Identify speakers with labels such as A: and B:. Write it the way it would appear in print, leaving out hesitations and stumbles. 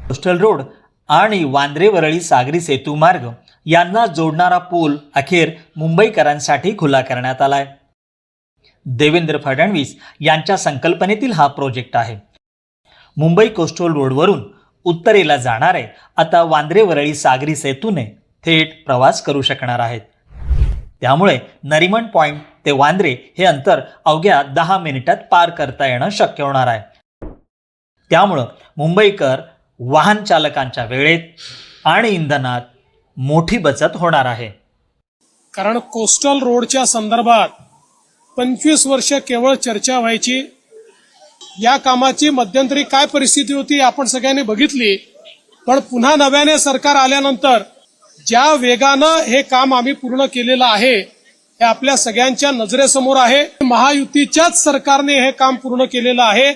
A: Coastal road आणि वांद्रे वरळी सागरी सेतू मार्ग यांना जोडणारा पूल अखेर मुंबईकरांसाठी खुला करण्यात आलाय। देवेंद्र फडणवीस यांच्या संकल्पनेतील हा प्रोजेक्ट आहे। मुंबई कोस्टल रोडवरून उत्तरेला जाणारे आता वांद्रे वरळी सागरी सेतूने थेट प्रवास करू शकणार आहेत। त्यामुळे नरिमन पॉइंट ते वांद्रे हे अंतर अवघ्या 10 मिनिटात पार करता येणं शक्य होणार आहे। त्यामुळे मुंबईकर वाहन चालकांच्या वेळेत आणि इंधनात मोठी बचत होणार आहे।
B: कारण कोस्टल रोडच्या संदर्भात 25 वर्ष केवळ चर्चा व्हायची। या कामाची मध्यंतरी काय परिस्थिती होती आपण सगळ्यांनी बघितली, पण पुन्हा नव्याने सरकार आल्यानंतर ज्या वेगानं हे काम आम्ही पूर्ण केलेलं आहे हे आपल्या सगळ्यांच्या नजरेसमोर आहे। महायुतीच्याच सरकारने हे काम पूर्ण केलेलं आहे।